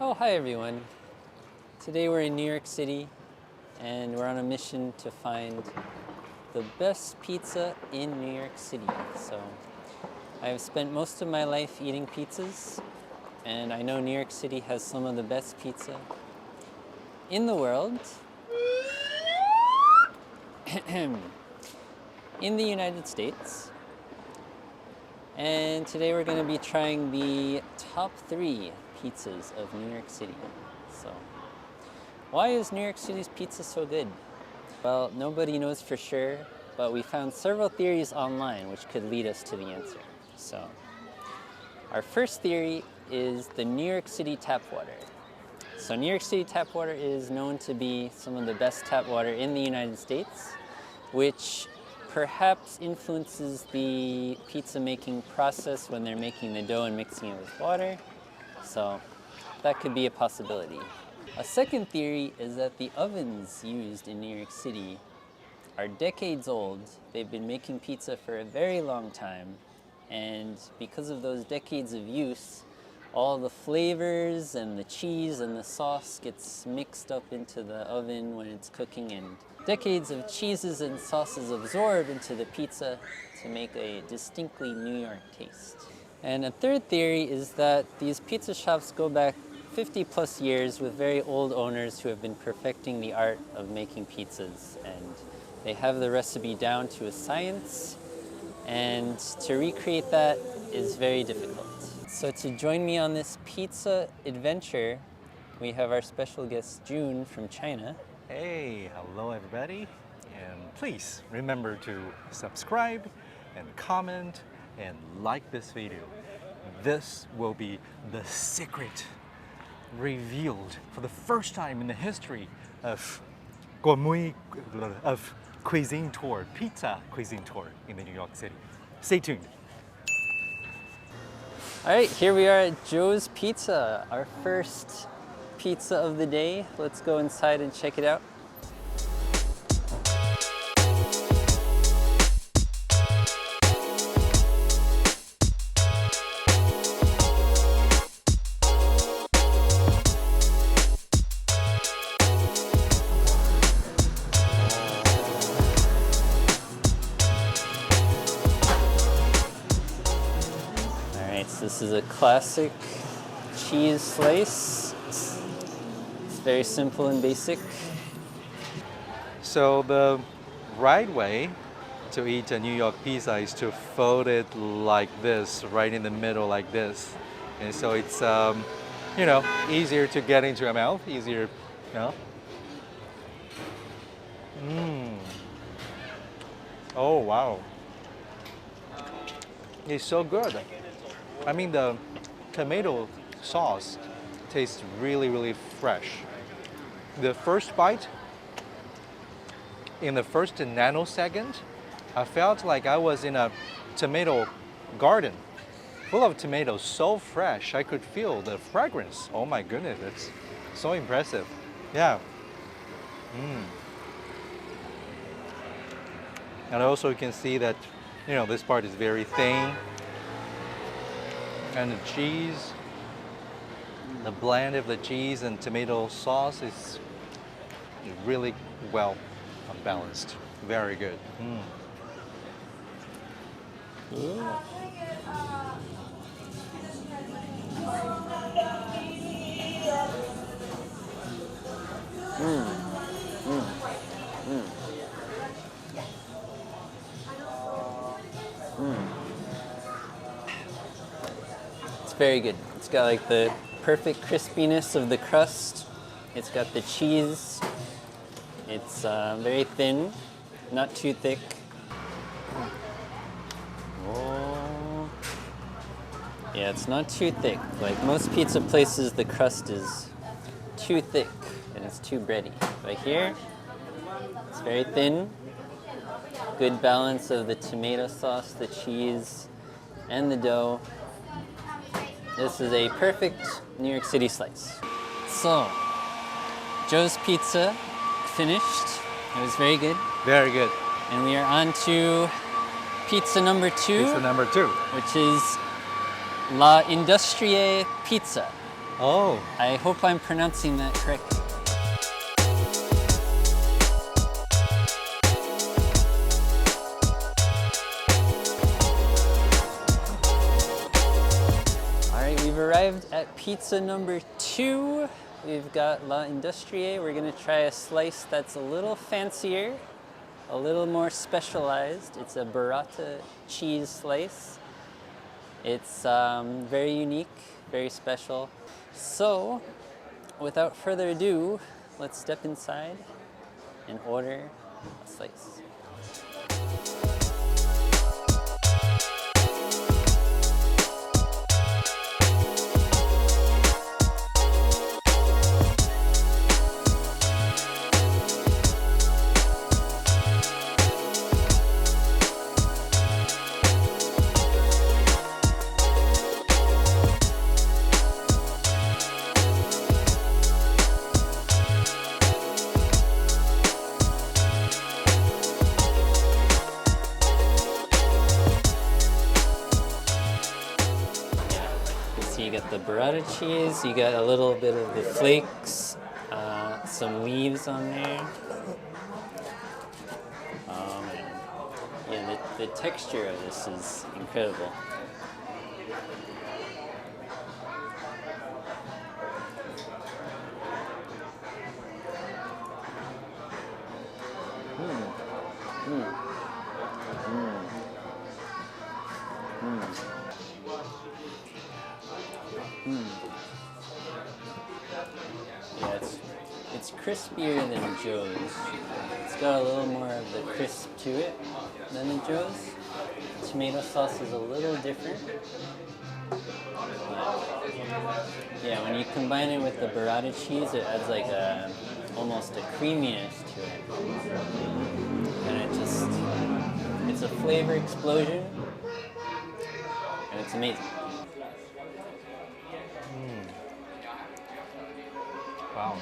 Oh, hi everyone. Today we're in New York City and we're on a mission to find the best pizza in New York City. So I've spent most of my life eating pizzas and I know New York City has some of the best pizza in the world. In the United States. And today we're going to be trying the top 3 pizzas of New York City. So, why is New York City's pizza so good? Well, nobody knows for sure, but we found several theories online which could lead us to the answer. So, our first theory is the New York City tap water. So, New York City tap water is known to be some of the best tap water in the United States, which perhaps influences the pizza making process when they're making the dough and mixing it with water. So that could be a possibility. A second theory is that the ovens used in New York City are decades old. They've been making pizza for a very long time. And because of those decades of use, all the flavors and the cheese and the sauce gets mixed up into the oven when it's cooking, and decades of cheeses and sauces absorb into the pizza to make a distinctly New York taste. And a third theory is that these pizza shops go back 50 plus years with very old owners who have been perfecting the art of making pizzas, and they have the recipe down to a science, and to recreate that is very difficult. So to join me on this pizza adventure, we have our special guest June from China. Hey, hello everybody, and please remember to subscribe and comment and like this video. This will be the secret revealed for the first time in the history of cuisine tour, pizza cuisine tour in the New York City. Stay tuned. All right, here we are at Joe's Pizza, our first pizza of the day. Let's go inside and check it out. This is a classic cheese slice. It's very simple and basic. So the right way to eat a New York pizza is to fold it like this, right in the middle like this. And so it's, easier to get into your mouth, easier, Oh, wow. It's so good. I mean, the tomato sauce tastes really, really fresh. The first bite, in the first nanosecond, I felt like I was in a tomato garden full of tomatoes, so fresh. I could feel the fragrance. Oh my goodness, it's so impressive. Yeah. And also you can see that, this part is very thin. And the cheese, the blend of the cheese and tomato sauce is really well balanced. Very good. It's very good. It's got like the perfect crispiness of the crust. It's got the cheese. It's very thin, not too thick. Oh. Yeah, it's not too thick. Like most pizza places, the crust is too thick and it's too bready. But here, it's very thin. Good balance of the tomato sauce, the cheese, and the dough. This is a perfect New York City slice. So, Joe's Pizza finished. It was very good. Very good. And we are on to pizza number 2. Pizza number 2. Which is La Industrie Pizza. Oh, I hope I'm pronouncing that correctly. All right, we've arrived at pizza number 2. We've got La Industrie. We're gonna try a slice that's a little fancier, a little more specialized. It's a burrata cheese slice. It's very unique, very special. So, without further ado, let's step inside and order a slice. So you got the burrata cheese, you got a little bit of the flakes, some leaves on there. Oh man. Yeah, the texture of this is incredible. Yeah, it's crispier than Joe's. It's got a little more of the crisp to it than the Joe's. Tomato sauce is a little different. Yeah, when you combine it with the burrata cheese, it adds like almost a creaminess to it. And it's a flavor explosion, and it's amazing. wow.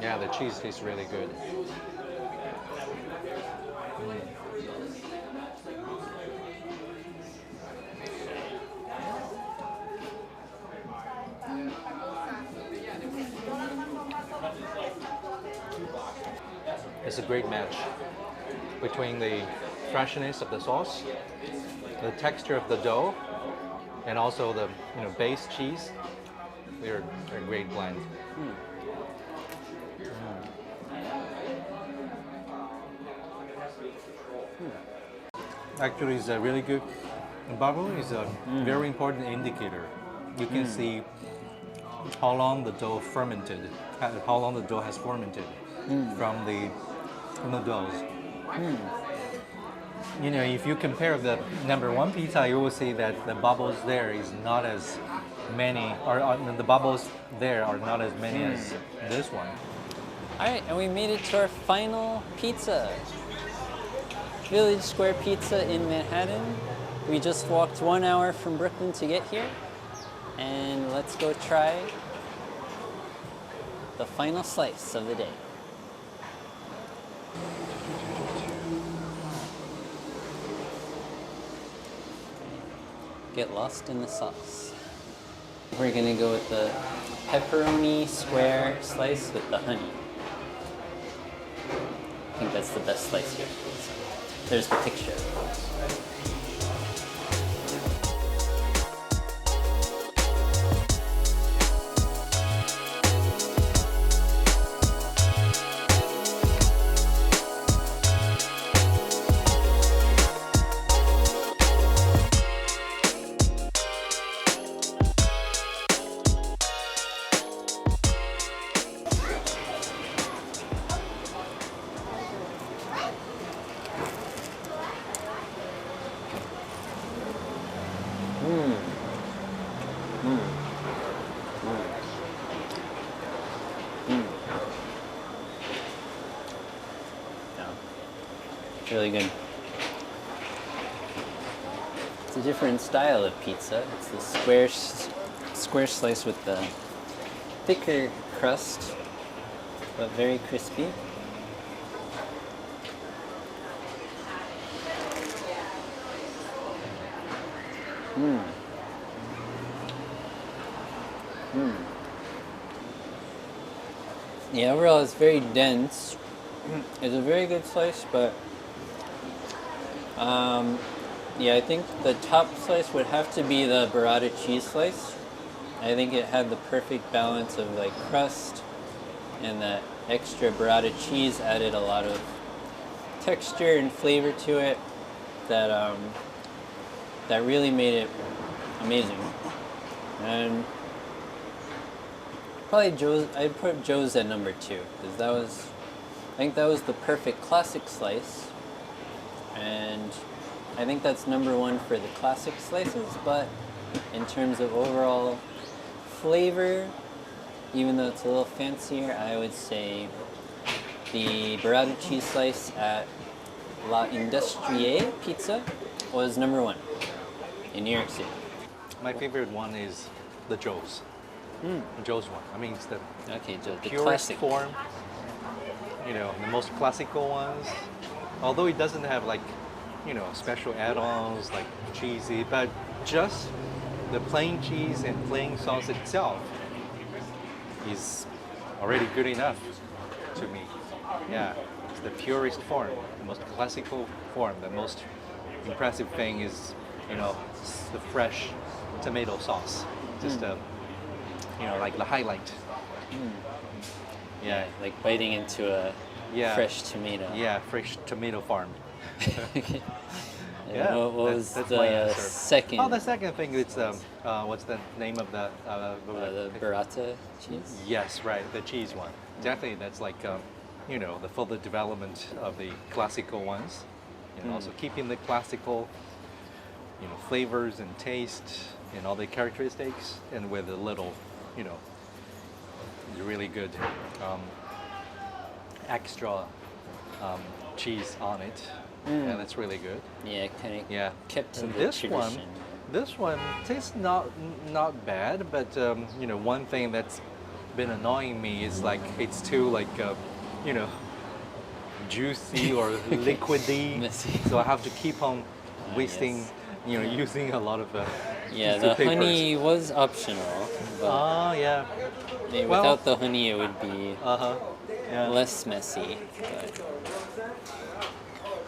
Yeah, the cheese tastes really good. It's a great match between the freshness of the sauce, the texture of the dough, and also the base cheese. They're a great blend. Actually, it's a really good. Bubble is a very important indicator. You can see how long the dough fermented, how long the dough has fermented from the doughs. If you compare the number 1 pizza, you will see that the bubbles there is not as many, or the bubbles there are not as many as this one. All right, and we made it to our final pizza. Village Square Pizza in Manhattan. We just walked 1 hour from Brooklyn to get here. And let's go try the final slice of the day. Get lost in the sauce. We're gonna go with the pepperoni square slice with the honey. I think that's the best slice here. So, there's the picture. Really good. It's a different style of pizza. It's the square slice with the thicker crust, but very crispy. Mm. Mm. Yeah, overall it's very dense. It's a very good slice, but yeah, I think the top slice would have to be the burrata cheese slice. I think it had the perfect balance of like crust, and that extra burrata cheese added a lot of texture and flavor to it that that really made it amazing. And probably Joe's. I'd put Joe's at number 2 because I think that was the perfect classic slice, and I think that's number 1 for the classic slices. But in terms of overall flavor, even though it's a little fancier, I would say the burrata cheese slice at La Industrie Pizza was number 1 in New York City. My favorite one is the Joe's. The Joe's one. I mean, it's the Okay, Joe, the purest classic. form. You know, the most classical ones. Although it doesn't have like, you know, special add-ons like cheesy, but just the plain cheese and plain sauce itself is already good enough to me. Yeah, it's the purest form, the most classical form. The most impressive thing is, you know, the fresh tomato sauce. Just you know, like the highlight. Yeah, Like biting into a yeah, fresh tomato. yeah, fresh tomato farm. And Yeah, what was that's my the answer. second? Oh, the second thing is what's the name of the The burrata cheese. Yes, right, the cheese one. Definitely, that's like you know, the further development of the classical ones, and also keeping the classical, you know, flavors and taste and all the characteristics, and with a little, you know, really good extra cheese on it. Yeah, that's really good. Yeah, kind of Yeah. kept to And the this tradition. this one tastes not bad, but you know, one thing that's been annoying me is like it's too like you know, juicy or liquidy. Messy. So I have to keep on wasting, yes. you know, using a lot of Yeah, tissue the papers. honey was optional, but Oh yeah. Well- without the honey, it would be Yeah. less messy.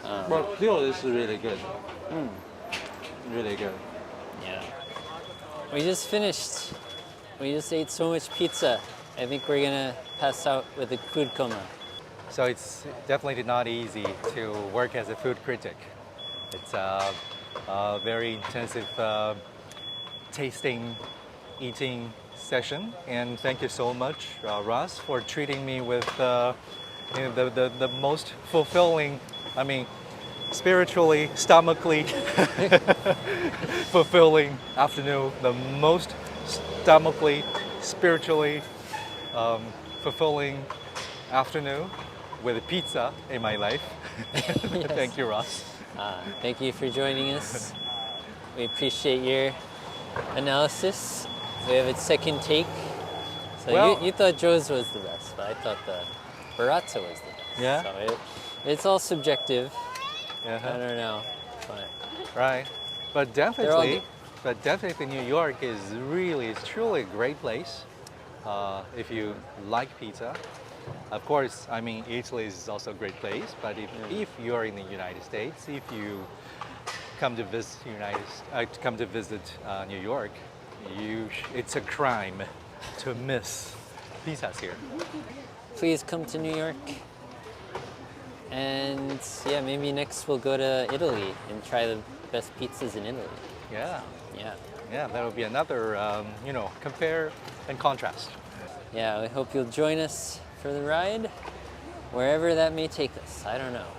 But, But still, this is really good. Really good. yeah. We just finished. We just ate so much pizza. I think we're gonna pass out with a food coma. So it's definitely not easy to work as a food critic. It's a very intensive tasting, eating session. And thank you so much, Russ, for treating me with you know, the most fulfilling, I mean, spiritually, stomachally fulfilling afternoon, the most stomachally, spiritually fulfilling afternoon with a pizza in my life. Thank you, Ross. Thank you for joining us. We appreciate your analysis. We have a second take. So Well- you thought Joe's was the best, but I thought the Burrata was the best. Yeah? So it's all subjective. I Uh-huh. don't know. But Right. But all definitely, good. New York is really, it's truly a great place if you like pizza. Of course, I mean, Italy is also a great place, but if you're in the United States, if you come to visit New York, it's a crime to miss pizzas here. please come to New York. And yeah, maybe next we'll go to Italy and try the best pizzas in Italy. Yeah, Yeah. yeah, that'll be another, you know, compare and contrast. Yeah, we hope you'll join us for the ride, wherever that may take us. I don't know.